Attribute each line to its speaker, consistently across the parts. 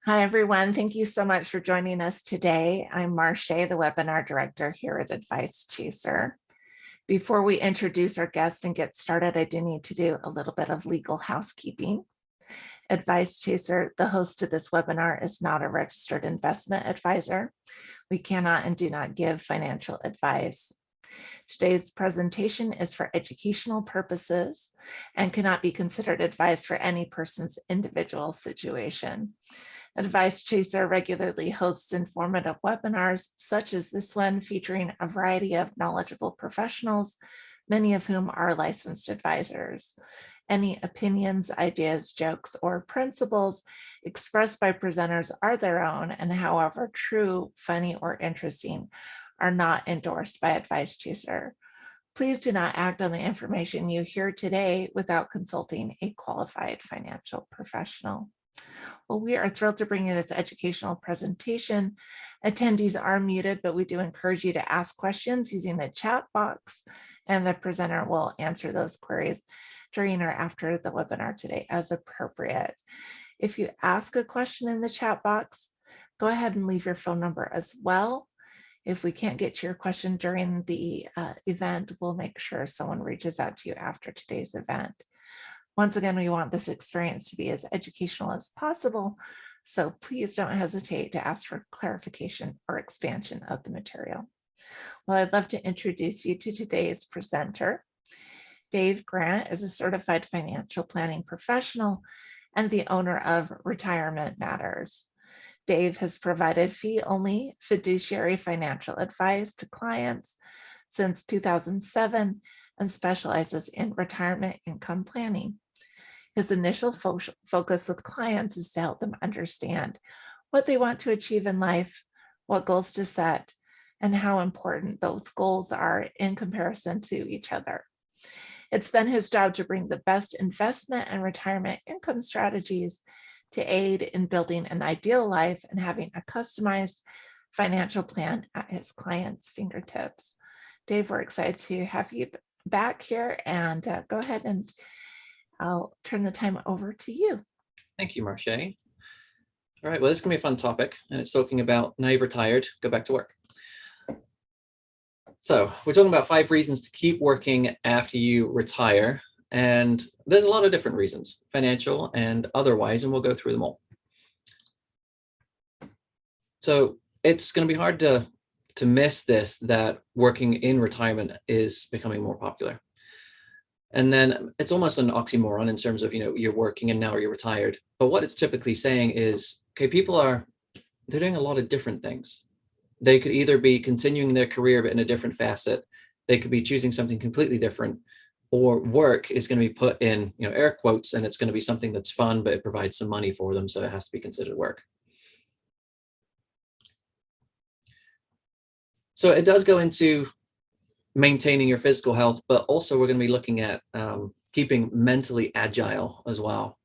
Speaker 1: Hi, everyone. Thank you so much for joining us today. I'm Marche, the webinar director here at Advice Chaser. Before we introduce our guest and get started, I do need to do a little bit of legal housekeeping. Advice Chaser, the host of this webinar, is not a registered investment advisor. We cannot and do not give financial advice. Today's presentation is for educational purposes and cannot be considered advice for any person's individual situation. Advice Chaser regularly hosts informative webinars such as this one, featuring a variety of knowledgeable professionals, many of whom are licensed advisors. Any opinions, ideas, jokes, or principles expressed by presenters are their own, and however true, funny, or interesting, are not endorsed by Advice Chaser. Please do not act on the information you hear today without consulting a qualified financial professional. Well, we are thrilled to bring you this educational presentation. Attendees are muted, but we do encourage you to ask questions using the chat box, and the presenter will answer those queries during or after the webinar today as appropriate. If you ask a question in the chat box, go ahead and leave your phone number as well. If we can't get to your question during the event, we'll make sure someone reaches out to you after today's event. Once again, we want this experience to be as educational as possible, so please don't hesitate to ask for clarification or expansion of the material. Well, I'd love to introduce you to today's presenter. Dave Grant is a certified financial planning professional and the owner of Retirement Matters. Dave has provided fee-only fiduciary financial advice to clients since 2007 and specializes in retirement income planning. His initial focus with clients is to help them understand what they want to achieve in life, what goals to set, and how important those goals are in comparison to each other. It's then his job to bring the best investment and retirement income strategies to aid in building an ideal life and having a customized financial plan at his clients' fingertips. Dave, we're excited to have you back here, and go ahead and I'll turn the time over to you.
Speaker 2: Thank you, Marche. All right, well, this is gonna be a fun topic, and it's talking about now you've retired, go back to work. So we're talking about 5 reasons to keep working after you retire. And there's a lot of different reasons, financial and otherwise, and we'll go through them all. So it's going to be hard to miss this, that working in retirement is becoming more popular. And then it's almost an oxymoron in terms of, you're working and now you're retired. But what it's typically saying is, okay, they're doing a lot of different things. They could either be continuing their career, but in a different facet. They could be choosing something completely different. Or work is going to be put in, air quotes, and it's going to be something that's fun, but it provides some money for them, so it has to be considered work. So it does go into maintaining your physical health, but also we're going to be looking at keeping mentally agile as well.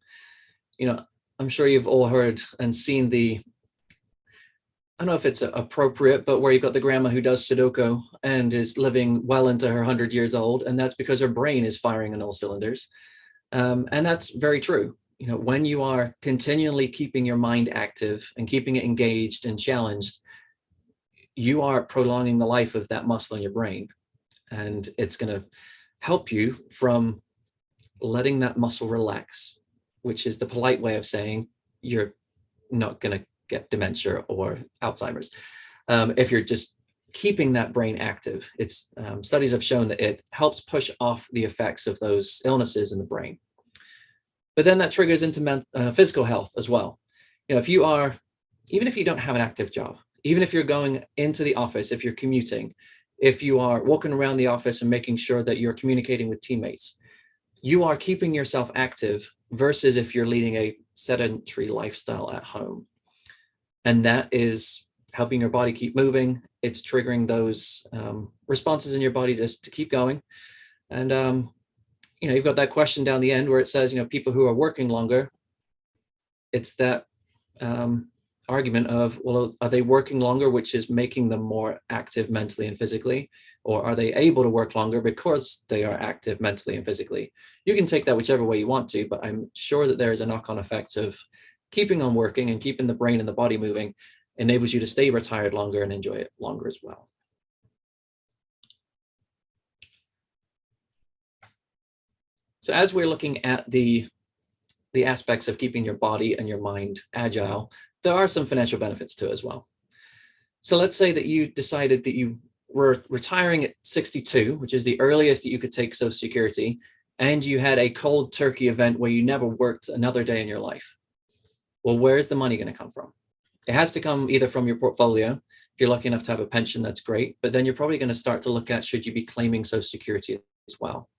Speaker 2: I'm sure you've all heard and seen I don't know if it's appropriate, but where you've got the grandma who does Sudoku and is living well into her 100 years old, and that's because her brain is firing on all cylinders. And that's very true. When you are continually keeping your mind active and keeping it engaged and challenged, you are prolonging the life of that muscle in your brain. And it's going to help you from letting that muscle relax, which is the polite way of saying you're not going to get dementia or Alzheimer's. If you're just keeping that brain active, studies have shown that it helps push off the effects of those illnesses in the brain. But then that triggers into physical health as well. Even if you don't have an active job, even if you're going into the office, if you're commuting, if you are walking around the office and making sure that you're communicating with teammates, you are keeping yourself active versus if you're leading a sedentary lifestyle at home. And that is helping your body keep moving. It's triggering those responses in your body just to keep going. And, you've got that question down the end where it says, people who are working longer, it's that argument of, well, are they working longer, which is making them more active mentally and physically, or are they able to work longer because they are active mentally and physically? You can take that whichever way you want to, but I'm sure that there is a knock-on effect of keeping on working and keeping the brain and the body moving enables you to stay retired longer and enjoy it longer as well. So as we're looking at the aspects of keeping your body and your mind agile, there are some financial benefits to it as well. So let's say that you decided that you were retiring at 62, which is the earliest that you could take Social Security, and you had a cold turkey event where you never worked another day in your life. Well, where's the money going to come from? It has to come either from your portfolio. If you're lucky enough to have a pension, that's great. But then you're probably going to start to look at, should you be claiming Social Security as well?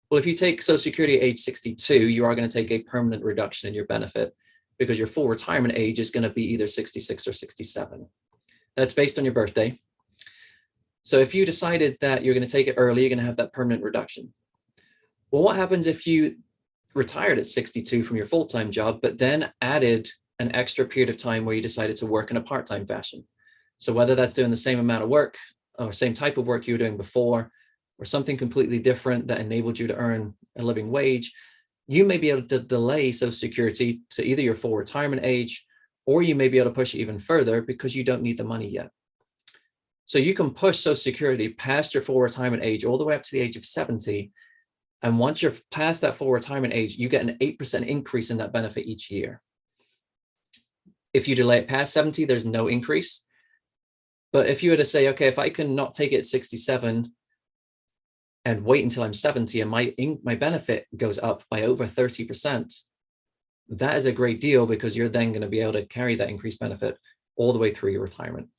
Speaker 2: Well, if you take Social Security at age 62, you are going to take a permanent reduction in your benefit because your full retirement age is going to be either 66 or 67. That's based on your birthday. So if you decided that you're going to take it early, you're going to have that permanent reduction. Well, what happens if you retired at 62 from your full-time job, but then added an extra period of time where you decided to work in a part-time fashion? So whether that's doing the same amount of work or same type of work you were doing before, or something completely different that enabled you to earn a living wage, you may be able to delay Social Security to either your full retirement age, or you may be able to push it even further because you don't need the money yet. So you can push Social Security past your full retirement age all the way up to the age of 70. And once you're past that full retirement age, you get an 8% increase in that benefit each year. If you delay it past 70, there's no increase. But if you were to say, okay, if I can not take it at 67 and wait until I'm 70 and my benefit goes up by over 30%, that is a great deal because you're then going to be able to carry that increased benefit all the way through your retirement.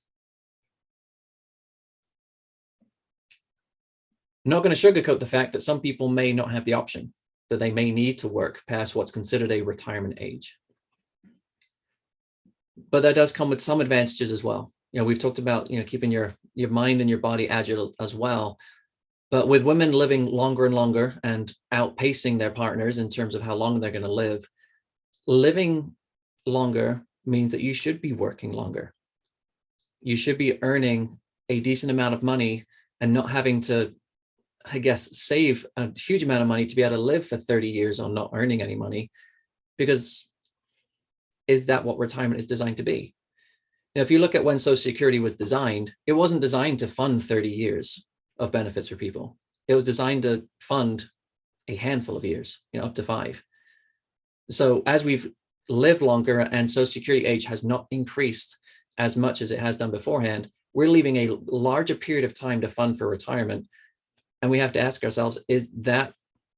Speaker 2: I'm not going to sugarcoat the fact that some people may not have the option, that they may need to work past what's considered a retirement age. But that does come with some advantages as well. We've talked about, keeping your mind and your body agile as well. But with women living longer and longer and outpacing their partners in terms of how long they're going to live, living longer means that you should be working longer. You should be earning a decent amount of money and not having to, save a huge amount of money to be able to live for 30 years on not earning any money, because is that what retirement is designed to be? Now, if you look at when Social Security was designed, it wasn't designed to fund 30 years of benefits for people. It was designed to fund a handful of years, up to 5. So as we've lived longer and Social Security age has not increased as much as it has done beforehand, we're leaving a larger period of time to fund for retirement. And we have to ask ourselves, is that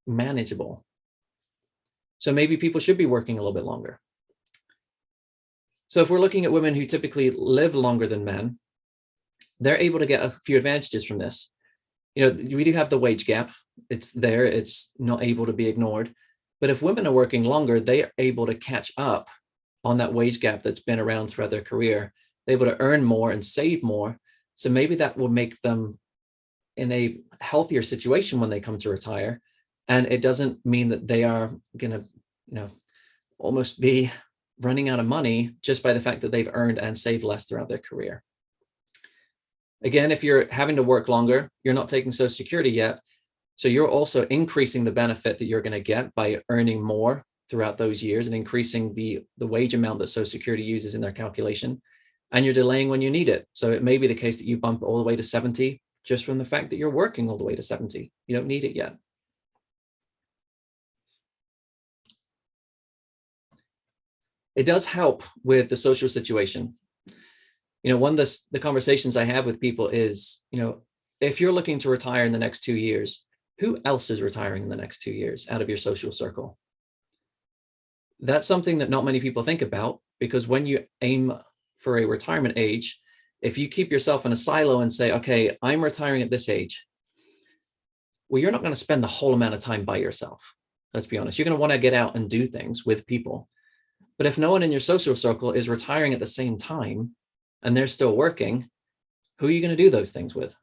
Speaker 2: manageable? So maybe people should be working a little bit longer. So if we're looking at women who typically live longer than men, they're able to get a few advantages from this. We do have the wage gap. It's there. It's not able to be ignored. But if women are working longer, they are able to catch up on that wage gap that's been around throughout their career. They're able to earn more and save more. So maybe that will make them in a healthier situation when they come to retire. And it doesn't mean that they are going to, almost be running out of money just by the fact that they've earned and saved less throughout their career. Again, if you're having to work longer, you're not taking Social Security yet. So you're also increasing the benefit that you're going to get by earning more throughout those years and increasing the wage amount that Social Security uses in their calculation. And you're delaying when you need it. So it may be the case that you bump all the way to 70 just from the fact that you're working all the way to 70. You don't need it yet. It does help with the social situation. One of the conversations I have with people is, if you're looking to retire in the next 2 years, who else is retiring in the next 2 years out of your social circle? That's something that not many people think about, because when you aim for a retirement age, if you keep yourself in a silo and say, okay, I'm retiring at this age, well, you're not going to spend the whole amount of time by yourself. Let's be honest. You're going to want to get out and do things with people. But if no one in your social circle is retiring at the same time and they're still working, who are you going to do those things with?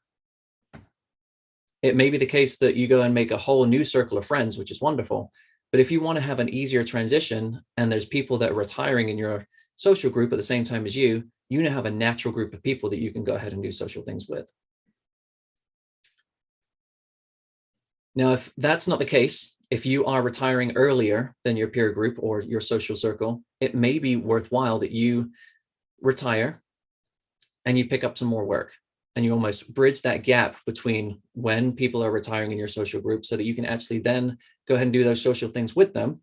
Speaker 2: It may be the case that you go and make a whole new circle of friends, which is wonderful. But if you want to have an easier transition and there's people that are retiring in your social group at the same time as you now have a natural group of people that you can go ahead and do social things with. Now, if that's not the case If you are retiring earlier than your peer group or your social circle, it may be worthwhile that you retire and you pick up some more work, and you almost bridge that gap between when people are retiring in your social group so that you can actually then go ahead and do those social things with them,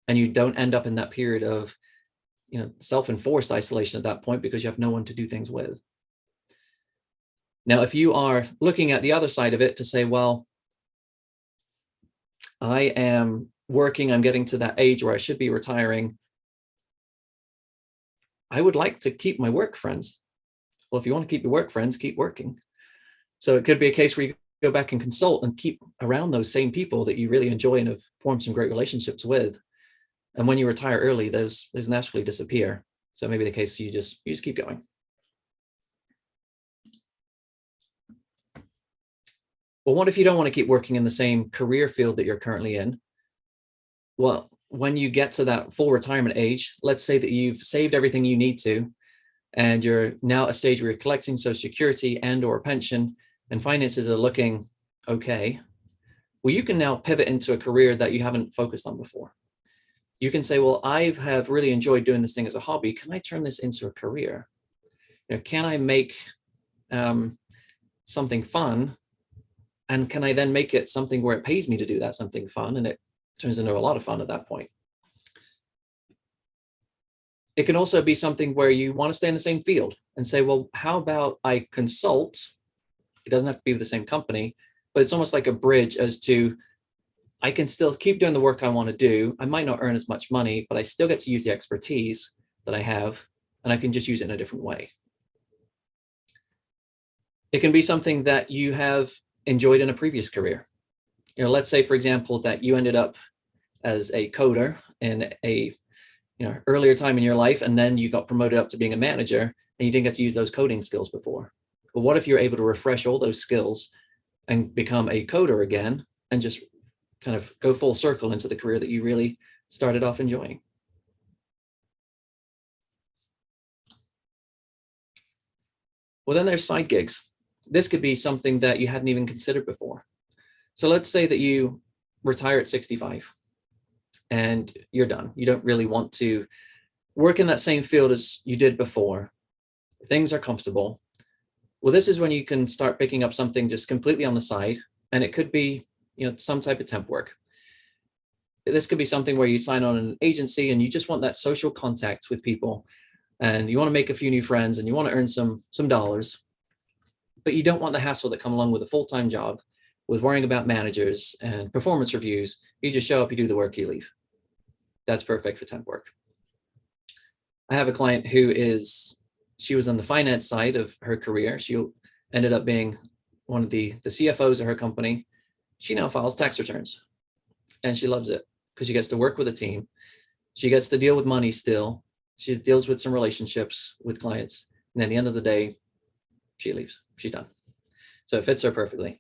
Speaker 2: and you don't end up in that period of self-enforced isolation at that point because you have no one to do things with. Now, if you are looking at the other side of it to say, well, I am working, I'm getting to that age where I should be retiring, I would like to keep my work friends. Well, if you want to keep your work friends, keep working. So it could be a case where you go back and consult and keep around those same people that you really enjoy and have formed some great relationships with. And when you retire early, those naturally disappear. So maybe the case you just keep going. Well, what if you don't want to keep working in the same career field that you're currently in? Well, when you get to that full retirement age, let's say that you've saved everything you need to, and you're now at a stage where you're collecting Social Security and or a pension, and finances are looking okay. Well, you can now pivot into a career that you haven't focused on before. You can say, well, I have really enjoyed doing this thing as a hobby. Can I turn this into a career? Can I make something fun? And can I then make it something where it pays me to do that something fun? And it turns into a lot of fun at that point. It can also be something where you want to stay in the same field and say, well, how about I consult? It doesn't have to be with the same company, but it's almost like a bridge as to, I can still keep doing the work I want to do. I might not earn as much money, but I still get to use the expertise that I have, and I can just use it in a different way. It can be something that you have enjoyed in a previous career. Let's say, for example, that you ended up as a coder in a earlier time in your life, and then you got promoted up to being a manager, and you didn't get to use those coding skills before. But what if you're able to refresh all those skills and become a coder again, and just kind of go full circle into the career that you really started off enjoying? Well, then there's side gigs. This could be something that you hadn't even considered before. So let's say that you retire at 65 and you're done. You don't really want to work in that same field as you did before. Things are comfortable. Well, this is when you can start picking up something just completely on the side. And it could be, some type of temp work. This could be something where you sign on an agency and you just want that social contact with people, and you want to make a few new friends, and you want to earn some dollars, but you don't want the hassle that come along with a full-time job with worrying about managers and performance reviews. You just show up, you do the work, you leave. That's perfect for temp work. I have a client she was on the finance side of her career. She ended up being one of the CFOs of her company. She now files tax returns, and she loves it because she gets to work with a team. She gets to deal with money still. She deals with some relationships with clients. And at the end of the day, she leaves. She's done. So it fits her perfectly.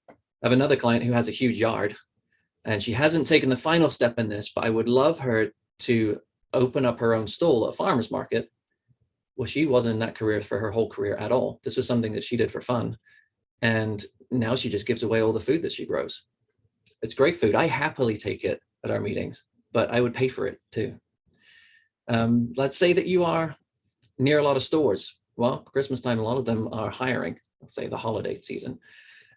Speaker 2: I have another client who has a huge yard, and she hasn't taken the final step in this, but I would love her to open up her own stall at a farmer's market. Well, she wasn't in that career for her whole career at all. This was something that she did for fun. And now she just gives away all the food that she grows. It's great food. I happily take it at our meetings, but I would pay for it too. Let's say that you are near a lot of stores. Well, Christmas time, a lot of them are hiring, let's say the holiday season,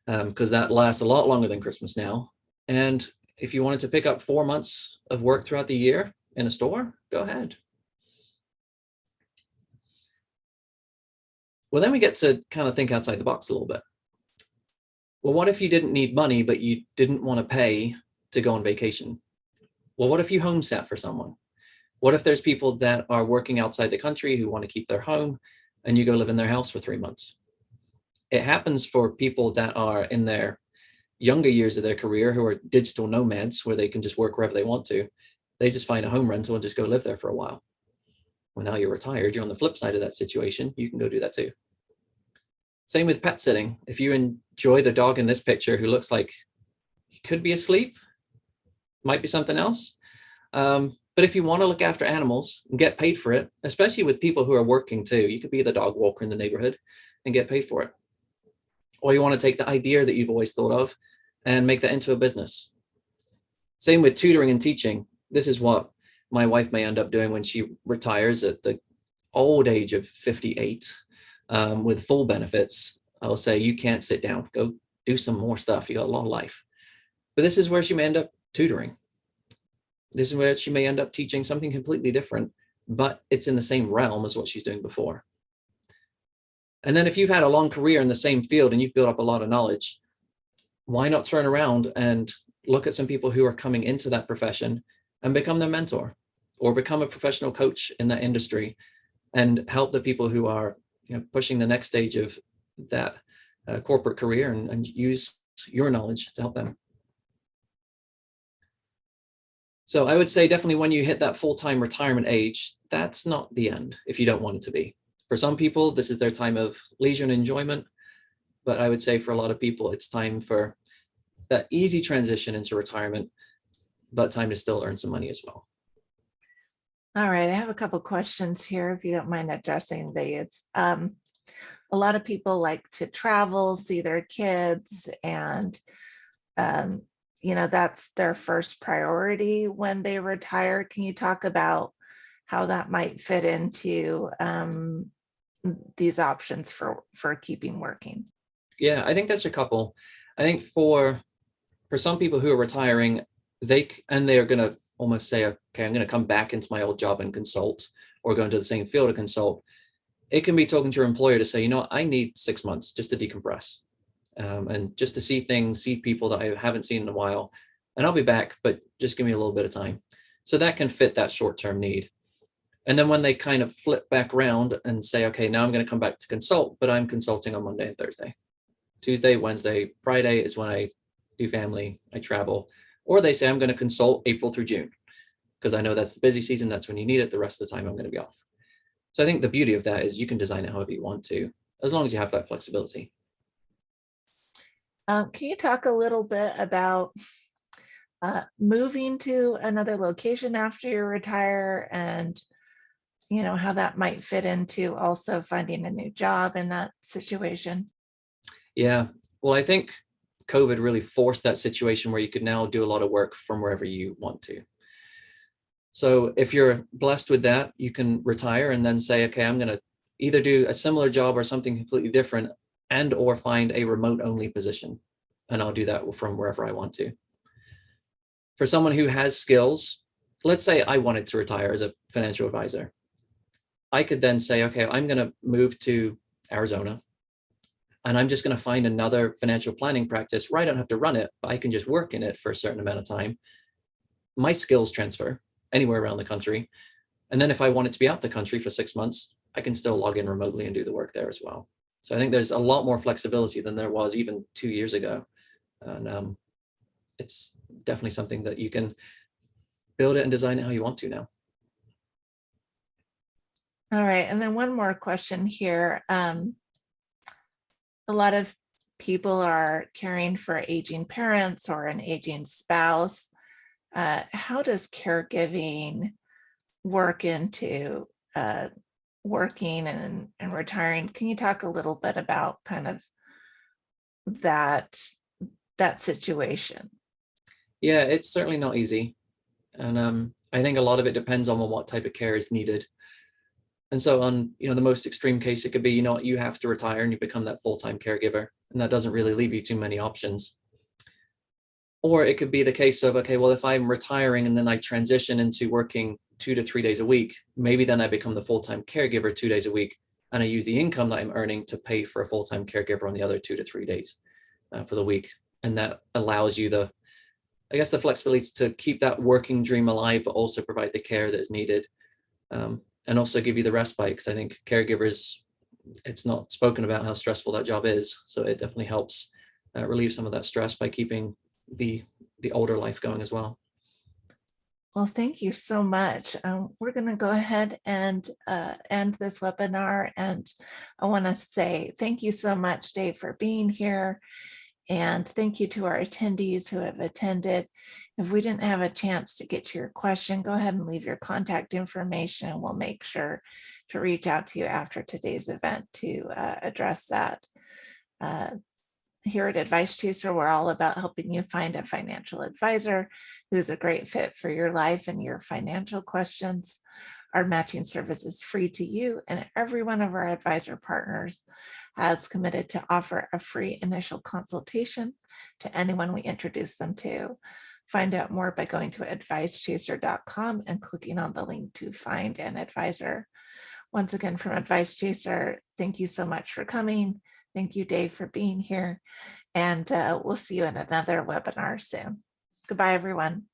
Speaker 2: because that lasts a lot longer than Christmas now. And if you wanted to pick up 4 months of work throughout the year in a store, go ahead. Well, then we get to kind of think outside the box a little bit. Well, what if you didn't need money, but you didn't want to pay to go on vacation? Well, what if you home sat for someone? What if there's people that are working outside the country who want to keep their home, and you go live in their house for 3 months? It happens for people that are in their younger years of their career who are digital nomads, where they can just work wherever they want to. They just find a home rental and just go live there for a while. Well, now you're retired, you're on the flip side of that situation. You can go do that too. Same with pet sitting. If you enjoy the dog in this picture who looks like he could be asleep, might be something else. But if you want to look after animals and get paid for it, especially with people who are working too, you could be the dog walker in the neighborhood and get paid for it. Or you want to take the idea that you've always thought of and make that into a business. Same with tutoring and teaching. This is what my wife may end up doing when she retires at the old age of 58 with full benefits. I'll say, you can't sit down, go do some more stuff. You got a long life. But this is where she may end up tutoring. This is where she may end up teaching something completely different, but it's in the same realm as what she's doing before. And then if you've had a long career in the same field and you've built up a lot of knowledge, why not turn around and look at some people who are coming into that profession and become their mentor or become a professional coach in that industry and help the people who are, pushing the next stage of that corporate career and use your knowledge to help them. So I would say definitely when you hit that full-time retirement age, that's not the end if you don't want it to be. For some people, this is their time of leisure and enjoyment. But I would say for a lot of people, it's time for that easy transition into retirement, but time to still earn some money as well.
Speaker 1: All right, I have a couple questions here, if you don't mind addressing these. A lot of people like to travel, see their kids, and that's their first priority when they retire. Can you talk about how that might fit into these options for keeping working?
Speaker 2: Yeah, I think that's a couple. I think for some people who are retiring, they're going to almost say, okay, I'm going to come back into my old job and consult, or go into the same field to consult. It can be talking to your employer to say, I need 6 months just to decompress and just to see things, see people that I haven't seen in a while, and I'll be back, but just give me a little bit of time. So that can fit that short-term need. And then when they kind of flip back around and say, okay, now I'm going to come back to consult, but I'm consulting on Monday and Thursday. Tuesday, Wednesday, Friday is when I do family, I travel. Or they say I'm going to consult April through June because I know that's the busy season. That's when you need it. The rest of the time I'm going to be off. So I think the beauty of that is you can design it however you want to, as long as you have that flexibility.
Speaker 1: Can you talk a little bit about moving to another location after you retire, and how that might fit into also finding a new job in that situation?
Speaker 2: Yeah, well, I think COVID really forced that situation where you could now do a lot of work from wherever you want to. So if you're blessed with that, you can retire and then say, okay, I'm going to either do a similar job or something completely different, and or find a remote only position. And I'll do that from wherever I want to. For someone who has skills, let's say I wanted to retire as a financial advisor. I could then say, okay, I'm going to move to Arizona, and I'm just going to find another financial planning practice where I don't have to run it, but I can just work in it for a certain amount of time. My skills transfer anywhere around the country. And then if I wanted to be out the country for 6 months, I can still log in remotely and do the work there as well. So I think there's a lot more flexibility than there was even 2 years ago. And it's definitely something that you can build it and design it how you want to now.
Speaker 1: All right, and then one more question here. A lot of people are caring for aging parents or an aging spouse. How does caregiving work into working and retiring? Can you talk a little bit about kind of that situation?
Speaker 2: Yeah, it's certainly not easy. And I think a lot of it depends on what type of care is needed. And so on, the most extreme case, it could be, you have to retire and you become that full-time caregiver, and that doesn't really leave you too many options. Or it could be the case of, okay, well, if I'm retiring and then I transition into working 2 to 3 days a week, maybe then I become the full-time caregiver 2 days a week, and I use the income that I'm earning to pay for a full-time caregiver on the other 2 to 3 days for the week. And that allows you the flexibility to keep that working dream alive, but also provide the care that is needed. And also give you the respite, because I think caregivers, it's not spoken about how stressful that job is. So it definitely helps relieve some of that stress by keeping the older life going as well.
Speaker 1: Well, thank you so much. We're going to go ahead and end this webinar. And I want to say thank you so much, Dave, for being here. And thank you to our attendees who have attended. If we didn't have a chance to get to your question, go ahead and leave your contact information, and we'll make sure to reach out to you after today's event to address that. Here at Advice Chaser, we're all about helping you find a financial advisor who's a great fit for your life and your financial questions. Our matching service is free to you, and every one of our advisor partners has committed to offer a free initial consultation to anyone we introduce them to. Find out more by going to advicechaser.com and clicking on the link to find an advisor. Once again, from Advice Chaser, thank you so much for coming. Thank you, Dave, for being here. And we'll see you in another webinar soon. Goodbye, everyone.